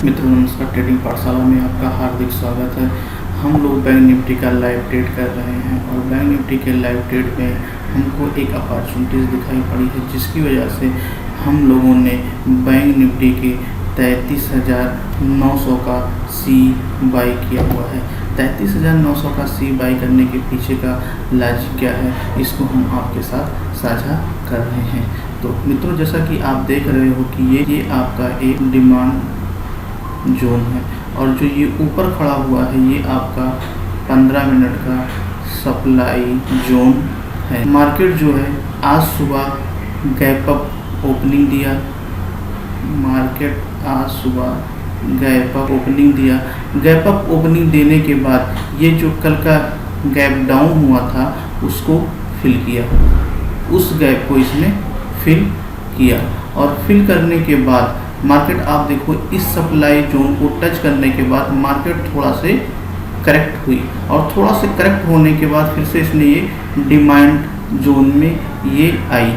मित्रों नमस्कार, ट्रेडिंग पाठशाला में आपका हार्दिक स्वागत है। हम लोग बैंक निफ्टी का लाइव ट्रेड कर रहे हैं और बैंक निफ्टी के लाइव ट्रेड में हमको एक अपॉर्चुनिटीज़ दिखाई पड़ी है, जिसकी वजह से हम लोगों ने बैंक निफ्टी के 33,900 का सी बाई किया हुआ है। 33,900 का सी बाई करने के पीछे का लॉजिक क्या है, इसको हम आपके साथ साझा कर रहे हैं। तो मित्रों, जैसा कि आप देख रहे हो कि ये आपका एक डिमांड जोन है और जो ये ऊपर खड़ा हुआ है ये आपका 15 मिनट का सप्लाई जोन है। मार्केट जो है आज सुबह गैप अप ओपनिंग दिया, मार्केट आज सुबह गैप अप ओपनिंग दिया। गैप अप ओपनिंग देने के बाद ये जो कल का गैप डाउन हुआ था उसको फिल किया, उस गैप को इसने फिल किया और फिल करने के बाद मार्केट आप देखो इस सप्लाई जोन को टच करने के बाद मार्केट थोड़ा से करेक्ट हुई और थोड़ा से करेक्ट होने के बाद फिर से इसने ये डिमांड जोन में ये आई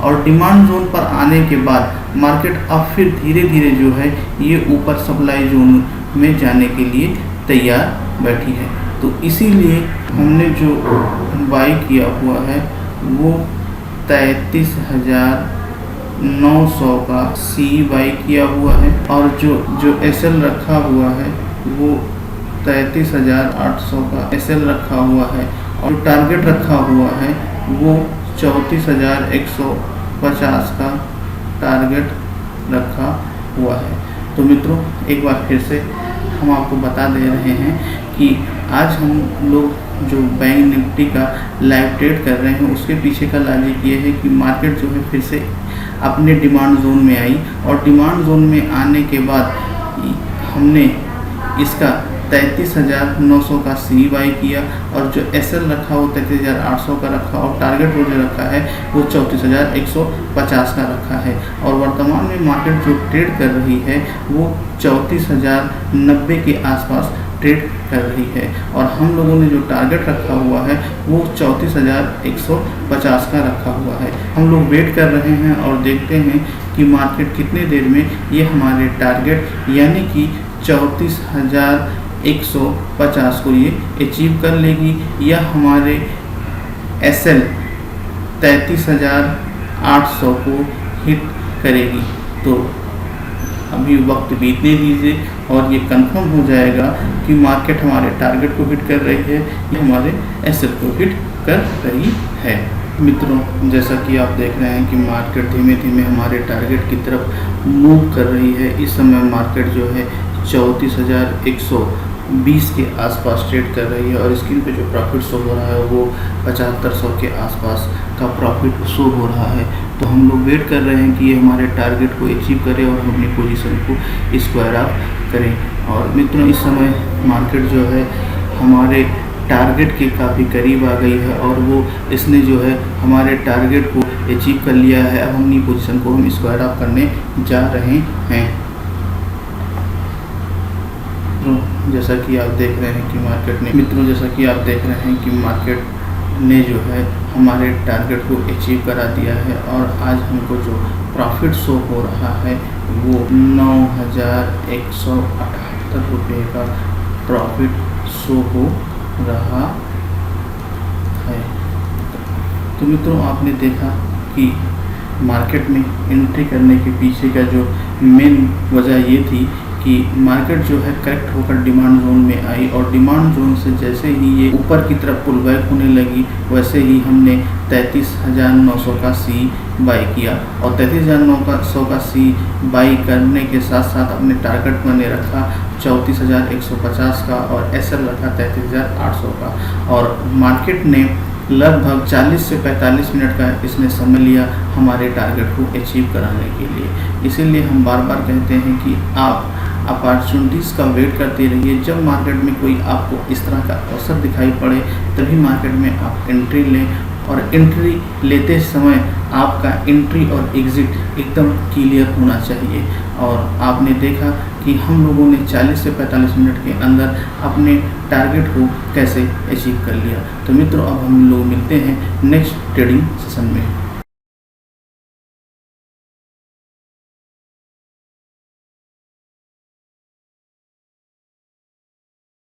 और डिमांड जोन पर आने के बाद मार्केट अब फिर धीरे धीरे जो है ये ऊपर सप्लाई जोन में जाने के लिए तैयार बैठी है। तो इसीलिए हमने जो बाई किया हुआ है वो 33,900 का सी बाई किया हुआ है और जो एसएल रखा हुआ है वो 33,800 का एसएल रखा हुआ है और टारगेट रखा हुआ है वो 34,150 का टारगेट रखा हुआ है। तो मित्रों, एक बार फिर से हम आपको बता दे रहे हैं कि आज हम लोग जो बैंक निफ्टी का लाइव ट्रेड कर रहे हैं उसके पीछे का लॉजिक ये है कि मार्केट जो है फिर से अपने डिमांड जोन में आई और डिमांड जोन में आने के बाद हमने इसका 33,900 का सी बाई किया और जो एसएल रखा वो 33,800 का रखा और टारगेट वो जो रखा है वो 34,150 का रखा है और वर्तमान में मार्केट जो ट्रेड कर रही है वो 34,090 के आसपास ट्रेड कर रही है और हम लोगों ने जो टारगेट रखा हुआ है वो 34,150 का रखा हुआ है। हम लोग वेट कर रहे हैं और देखते हैं कि मार्केट कितने देर में ये हमारे टारगेट यानी कि 34,150 को ये अचीव कर लेगी या हमारे एसएल 33,800 को हिट करेगी। तो अभी वक्त बीतने दीजिए और ये कंफर्म हो जाएगा कि मार्केट हमारे टारगेट को हिट कर रही है या हमारे एसएल को हिट कर रही है। मित्रों, जैसा कि आप देख रहे हैं कि मार्केट धीमे धीमे हमारे टारगेट की तरफ मूव कर रही है। इस समय मार्केट जो है 34,120 के आसपास ट्रेड कर रही है और स्क्रीन पे जो प्रॉफिट शो हो रहा है वो 7500 के आसपास का प्रॉफिट शो हो रहा है। तो हम लोग वेट कर रहे हैं कि ये हमारे टारगेट को अचीव करें और हम अपनी पोजीशन को स्क्वायर अप करें। और मित्रों, इस समय मार्केट जो है हमारे टारगेट के काफ़ी करीब आ गई है और वो इसने जो है हमारे टारगेट को अचीव कर लिया है। अब अपनी पोजीशन को हम स्क्वायर अप करने जा रहे हैं। जैसा कि आप देख रहे हैं कि मार्केट ने जो है हमारे टारगेट को अचीव करा दिया है और आज हमको जो प्रॉफिट शो हो रहा है वो 9,178 रुपये का प्रॉफिट शो हो रहा है। तो मित्रों, आपने देखा कि मार्केट में एंट्री करने के पीछे का जो मेन वजह ये थी कि मार्केट जो है करेक्ट होकर डिमांड जोन में आई और डिमांड जोन से जैसे ही ये ऊपर की तरफ पुल बैक होने लगी वैसे ही हमने 33,900 का सी बाई किया और 33,900 का सी बाई करने के साथ साथ अपने टारगेट मैंने रखा 34,150 का और एसएल रखा 33,800 का और मार्केट ने लगभग 40 से 45 मिनट का इसने समय लिया हमारे टारगेट को अचीव कराने के लिए। इसीलिए हम बार बार कहते हैं कि आप अपॉर्चुनिटीज़ का वेट करते रहिए। जब मार्केट में कोई आपको इस तरह का अवसर दिखाई पड़े तभी मार्केट में आप एंट्री लें और एंट्री लेते समय आपका एंट्री और एग्ज़िट एकदम क्लियर होना चाहिए। और आपने देखा कि हम लोगों ने 40 से 45 मिनट के अंदर अपने टारगेट को कैसे अचीव कर लिया। तो मित्रों, अब हम लोग मिलते हैं नेक्स्ट ट्रेडिंग सेशन में।